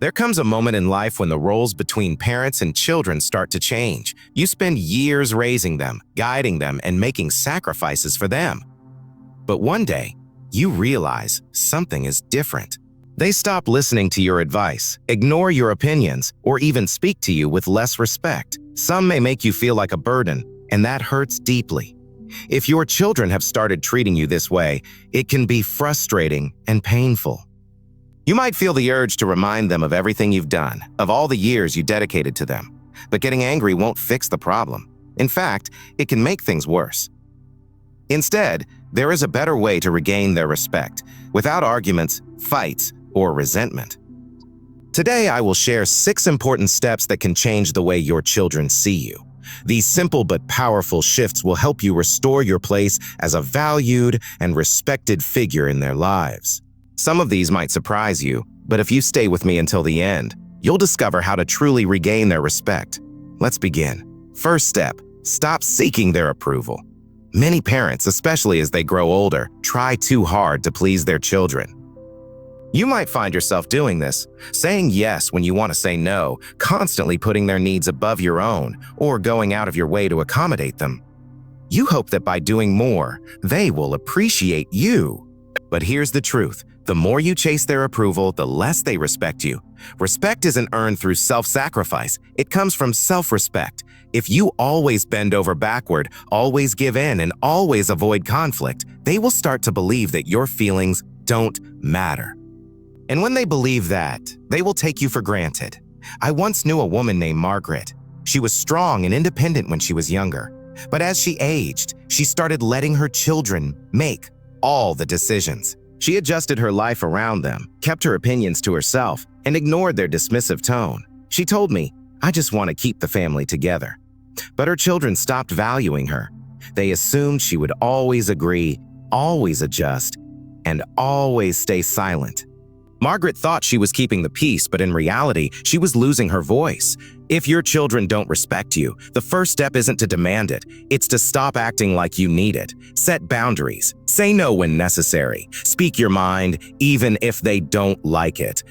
There comes a moment in life when the roles between parents and children start to change. You spend years raising them, guiding them, and making sacrifices for them. But one day, you realize something is different. They stop listening to your advice, ignore your opinions, or even speak to you with less respect. Some may make you feel like a burden, and that hurts deeply. If your children have started treating you this way, it can be frustrating and painful. You might feel the urge to remind them of everything you've done, of all the years you dedicated to them. But getting angry won't fix the problem. In fact, it can make things worse. Instead, there is a better way to regain their respect, without arguments, fights, or resentment. Today, I will share 6 important steps that can change the way your children see you. These simple but powerful shifts will help you restore your place as a valued and respected figure in their lives. Some of these might surprise you, but if you stay with me until the end, you'll discover how to truly regain their respect. Let's begin. First step, stop seeking their approval. Many parents, especially as they grow older, try too hard to please their children. You might find yourself doing this, saying yes when you want to say no, constantly putting their needs above your own, or going out of your way to accommodate them. You hope that by doing more, they will appreciate you. But here's the truth. The more you chase their approval, the less they respect you. Respect isn't earned through self-sacrifice. It comes from self-respect. If you always bend over backward, always give in, and always avoid conflict, they will start to believe that your feelings don't matter. And when they believe that, they will take you for granted. I once knew a woman named Margaret. She was strong and independent when she was younger. But as she aged, she started letting her children make all the decisions. She adjusted her life around them, kept her opinions to herself, and ignored their dismissive tone. She told me, "I just want to keep the family together." But her children stopped valuing her. They assumed she would always agree, always adjust, and always stay silent. Margaret thought she was keeping the peace, but in reality, she was losing her voice. If your children don't respect you, the first step isn't to demand it. It's to stop acting like you need it. Set boundaries. Say no when necessary. Speak your mind, even if they don't like it.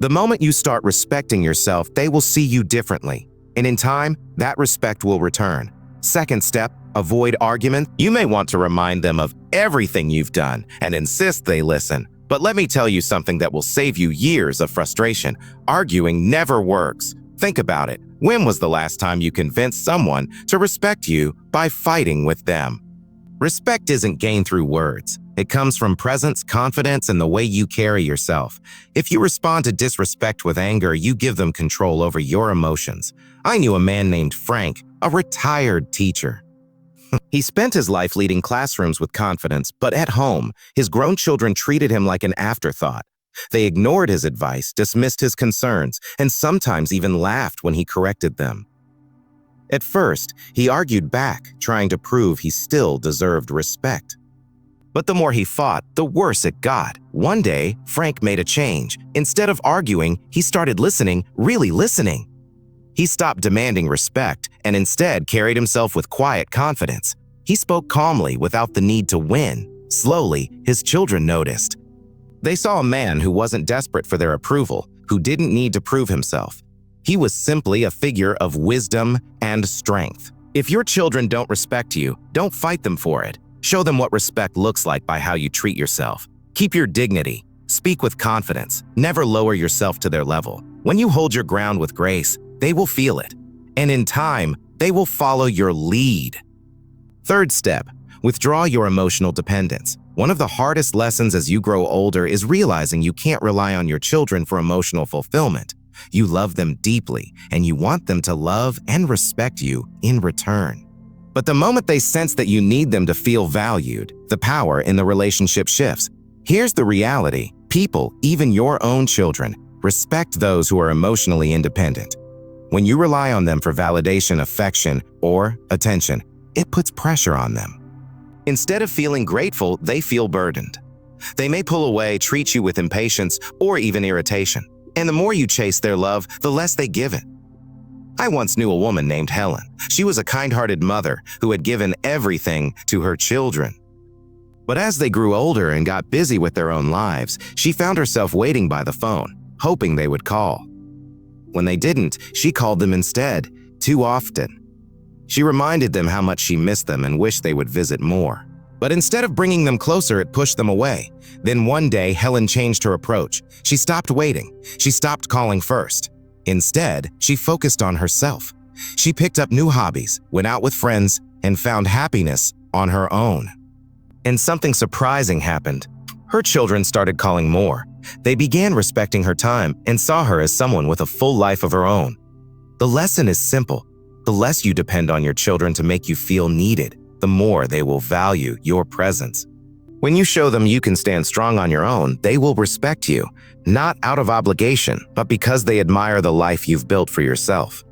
The moment you start respecting yourself, they will see you differently. And in time, that respect will return. Second step, avoid argument. You may want to remind them of everything you've done and insist they listen. But let me tell you something that will save you years of frustration. Arguing never works. Think about it. When was the last time you convinced someone to respect you by fighting with them? Respect isn't gained through words. It comes from presence, confidence, and the way you carry yourself. If you respond to disrespect with anger, you give them control over your emotions. I knew a man named Frank, a retired teacher. He spent his life leading classrooms with confidence, but at home, his grown children treated him like an afterthought. They ignored his advice, dismissed his concerns, and sometimes even laughed when he corrected them. At first, he argued back, trying to prove he still deserved respect. But the more he fought, the worse it got. One day, Frank made a change. Instead of arguing, he started listening, really listening. He stopped demanding respect and instead carried himself with quiet confidence. He spoke calmly without the need to win. Slowly, his children noticed. They saw a man who wasn't desperate for their approval, who didn't need to prove himself. He was simply a figure of wisdom and strength. If your children don't respect you, don't fight them for it. Show them what respect looks like by how you treat yourself. Keep your dignity. Speak with confidence. Never lower yourself to their level. When you hold your ground with grace, they will feel it. And in time, they will follow your lead. Third step, withdraw your emotional dependence. One of the hardest lessons as you grow older is realizing you can't rely on your children for emotional fulfillment. You love them deeply, and you want them to love and respect you in return. But the moment they sense that you need them to feel valued, the power in the relationship shifts. Here's the reality. People, even your own children, respect those who are emotionally independent. When you rely on them for validation, affection, or attention, it puts pressure on them. Instead of feeling grateful, they feel burdened. They may pull away, treat you with impatience, or even irritation. And the more you chase their love, the less they give it. I once knew a woman named Helen. She was a kind-hearted mother who had given everything to her children. But as they grew older and got busy with their own lives, she found herself waiting by the phone. hoping they would call. When they didn't, she called them instead, too often. She reminded them how much she missed them and wished they would visit more. But instead of bringing them closer, it pushed them away. Then one day, Helen changed her approach. She stopped waiting. She stopped calling first. Instead, she focused on herself. She picked up new hobbies, went out with friends, and found happiness on her own. And something surprising happened. Her children started calling more. They began respecting her time and saw her as someone with a full life of her own. The lesson is simple. The less you depend on your children to make you feel needed, the more they will value your presence. When you show them you can stand strong on your own, they will respect you, not out of obligation, but because they admire the life you've built for yourself.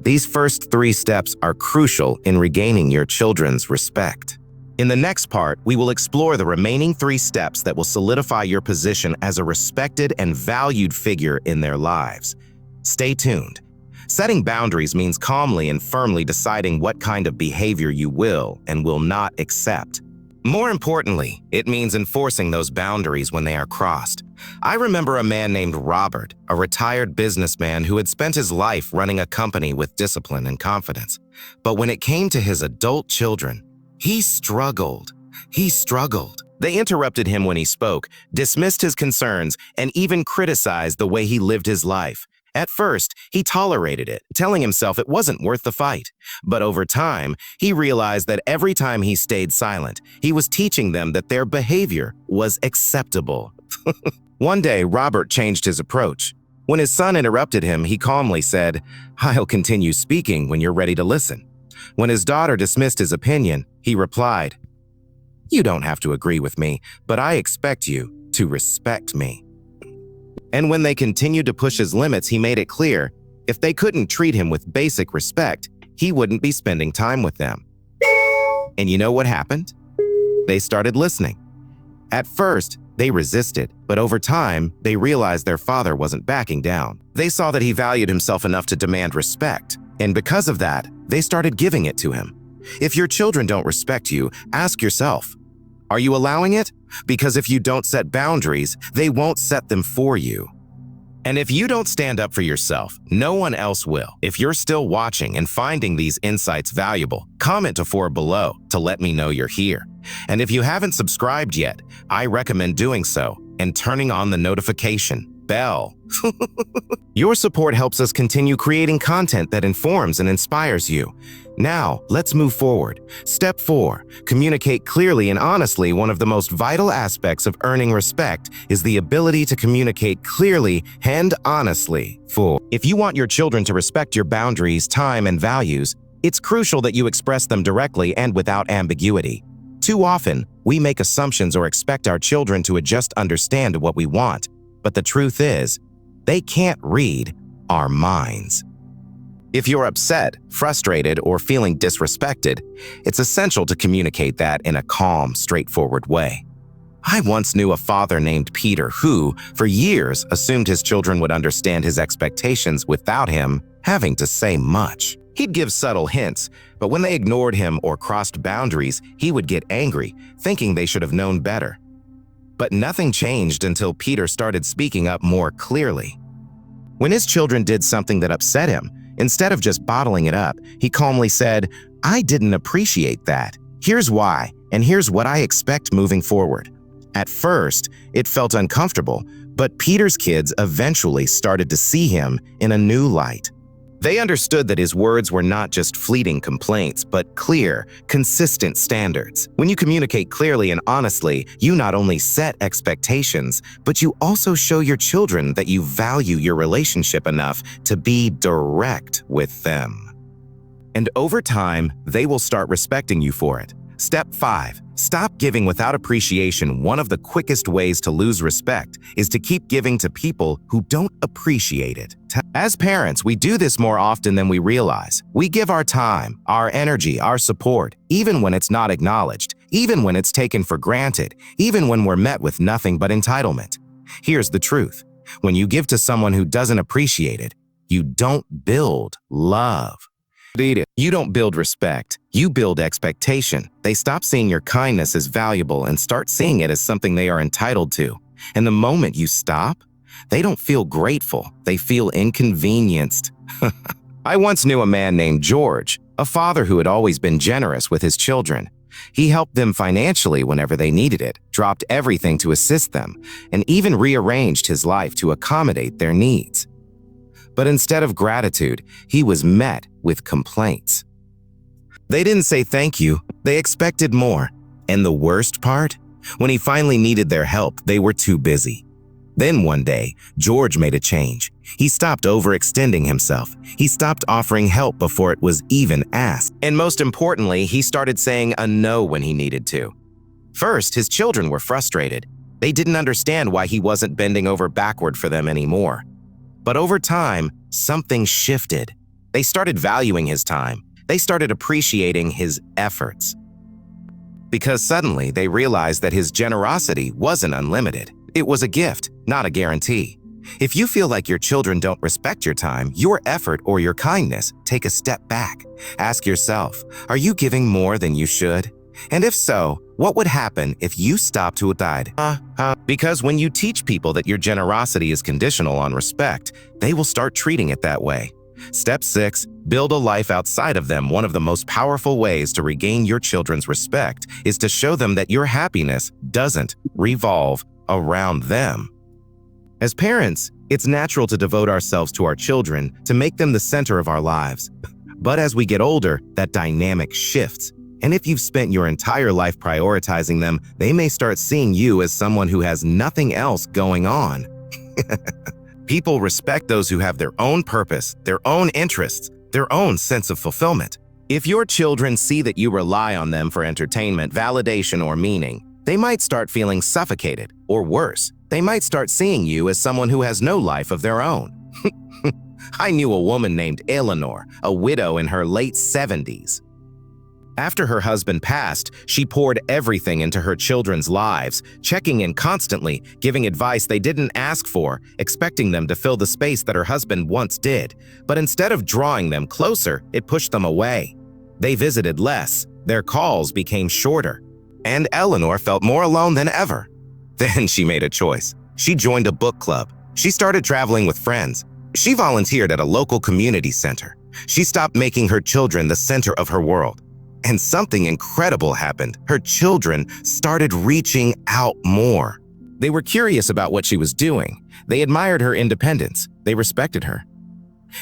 These first 3 steps are crucial in regaining your children's respect. In the next part, we will explore the remaining 3 steps that will solidify your position as a respected and valued figure in their lives. Stay tuned. Setting boundaries means calmly and firmly deciding what kind of behavior you will and will not accept. More importantly, it means enforcing those boundaries when they are crossed. I remember a man named Robert, a retired businessman who had spent his life running a company with discipline and confidence. But when it came to his adult children, he struggled. They interrupted him when he spoke, dismissed his concerns, and even criticized the way he lived his life. At first, he tolerated it, telling himself it wasn't worth the fight. But over time, he realized that every time he stayed silent, he was teaching them that their behavior was acceptable. One day, Robert changed his approach. When his son interrupted him, he calmly said, "I'll continue speaking when you're ready to listen." When his daughter dismissed his opinion, he replied, "You don't have to agree with me, but I expect you to respect me." And when they continued to push his limits, he made it clear, if they couldn't treat him with basic respect, he wouldn't be spending time with them. And you know what happened? They started listening. At first, they resisted, but over time, they realized their father wasn't backing down. They saw that he valued himself enough to demand respect, and because of that, they started giving it to him. If your children don't respect you, ask yourself, are you allowing it? Because if you don't set boundaries, they won't set them for you. And if you don't stand up for yourself, no one else will. If you're still watching and finding these insights valuable, comment to 4 below to let me know you're here. And if you haven't subscribed yet, I recommend doing so and turning on the notification bell. Your support helps us continue creating content that informs and inspires you. Now, let's move forward. Step 4. Communicate clearly and honestly. One of the most vital aspects of earning respect is the ability to communicate clearly and honestly. If you want your children to respect your boundaries, time, and values, it's crucial that you express them directly and without ambiguity. Too often, we make assumptions or expect our children to just understand what we want. But the truth is, they can't read our minds. If you're upset, frustrated, or feeling disrespected, it's essential to communicate that in a calm, straightforward way. I once knew a father named Peter who, for years, assumed his children would understand his expectations without him having to say much. He'd give subtle hints, but when they ignored him or crossed boundaries, he would get angry, thinking they should have known better. But nothing changed until Peter started speaking up more clearly. When his children did something that upset him, instead of just bottling it up, he calmly said, "I didn't appreciate that. Here's why, and here's what I expect moving forward." At first, it felt uncomfortable, but Peter's kids eventually started to see him in a new light. They understood that his words were not just fleeting complaints, but clear, consistent standards. When you communicate clearly and honestly, you not only set expectations, but you also show your children that you value your relationship enough to be direct with them. And over time, they will start respecting you for it. Step 5. Stop giving without appreciation. One of the quickest ways to lose respect is to keep giving to people who don't appreciate it. As parents, we do this more often than we realize. We give our time, our energy, our support, even when it's not acknowledged, even when it's taken for granted, even when we're met with nothing but entitlement. Here's the truth. When you give to someone who doesn't appreciate it, you don't build love. You don't build respect, you build expectation. They stop seeing your kindness as valuable and start seeing it as something they are entitled to. And the moment you stop, They don't feel grateful, they feel inconvenienced. I once knew a man named George, a father who had always been generous with his children. He helped them financially whenever they needed it, dropped everything to assist them, and even rearranged his life to accommodate their needs. But instead of gratitude, he was met with complaints. They didn't say thank you, they expected more. And the worst part? When he finally needed their help, they were too busy. Then one day, George made a change. He stopped overextending himself. He stopped offering help before it was even asked. And most importantly, he started saying a no when he needed to. First, his children were frustrated. They didn't understand why he wasn't bending over backward for them anymore. But over time, something shifted. They started valuing his time. They started appreciating his efforts. Because suddenly they realized that his generosity wasn't unlimited. It was a gift, not a guarantee. If you feel like your children don't respect your time, your effort, or your kindness, take a step back. Ask yourself, are you giving more than you should? And if so, what would happen if you stopped to decide? Because when you teach people that your generosity is conditional on respect, they will start treating it that way. Step 6, build a life outside of them. One of the most powerful ways to regain your children's respect is to show them that your happiness doesn't revolve around them. As parents, it's natural to devote ourselves to our children, to make them the center of our lives. But as we get older, that dynamic shifts. And if you've spent your entire life prioritizing them, they may start seeing you as someone who has nothing else going on. People respect those who have their own purpose, their own interests, their own sense of fulfillment. If your children see that you rely on them for entertainment, validation, or meaning, they might start feeling suffocated, or worse, they might start seeing you as someone who has no life of their own. I knew a woman named Eleanor, a widow in her late 70s. After her husband passed, she poured everything into her children's lives, checking in constantly, giving advice they didn't ask for, expecting them to fill the space that her husband once did. But instead of drawing them closer, it pushed them away. They visited less, their calls became shorter, and Eleanor felt more alone than ever. Then she made a choice. She joined a book club. She started traveling with friends. She volunteered at a local community center. She stopped making her children the center of her world. And something incredible happened. Her children started reaching out more. They were curious about what she was doing. They admired her independence. They respected her.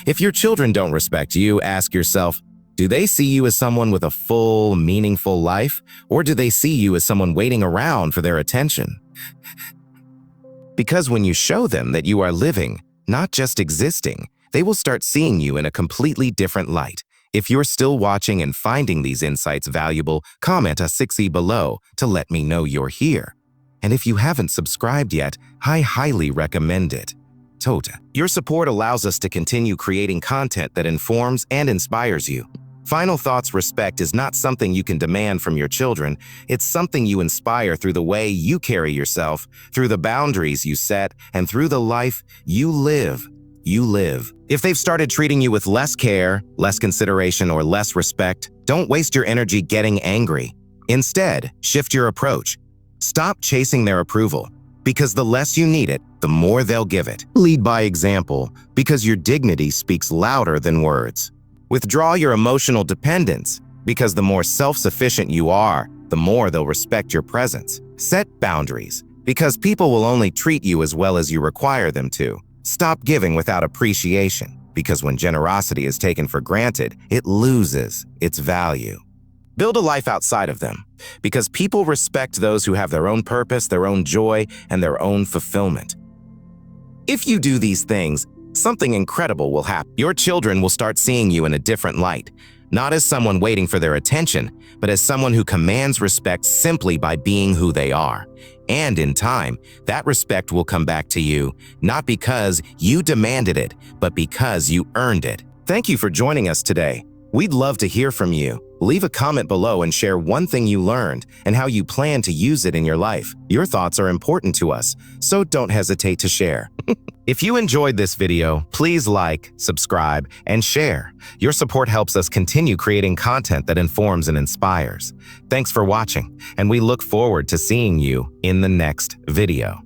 If your children don't respect you, ask yourself, do they see you as someone with a full, meaningful life? Or do they see you as someone waiting around for their attention? Because when you show them that you are living, not just existing, they will start seeing you in a completely different light. If you're still watching and finding these insights valuable, comment a 6E below to let me know you're here. And if you haven't subscribed yet, I highly recommend it. Tota. Your support allows us to continue creating content that informs and inspires you. Final thoughts: respect is not something you can demand from your children. It's something you inspire through the way you carry yourself, through the boundaries you set, and through the life you live. If they've started treating you with less care, less consideration, or less respect, don't waste your energy getting angry. Instead, shift your approach. Stop chasing their approval, because the less you need it, the more they'll give it. Lead by example, because your dignity speaks louder than words. Withdraw your emotional dependence, because the more self-sufficient you are, the more they'll respect your presence. Set boundaries, because people will only treat you as well as you require them to. Stop giving without appreciation, because when generosity is taken for granted, it loses its value. Build a life outside of them, because people respect those who have their own purpose, their own joy, and their own fulfillment. If you do these things, something incredible will happen. Your children will start seeing you in a different light, not as someone waiting for their attention, but as someone who commands respect simply by being who they are. And in time, that respect will come back to you, not because you demanded it, but because you earned it. Thank you for joining us today. We'd love to hear from you. Leave a comment below and share one thing you learned and how you plan to use it in your life. Your thoughts are important to us, so don't hesitate to share. If you enjoyed this video, please like, subscribe, and share. Your support helps us continue creating content that informs and inspires. Thanks for watching, and we look forward to seeing you in the next video.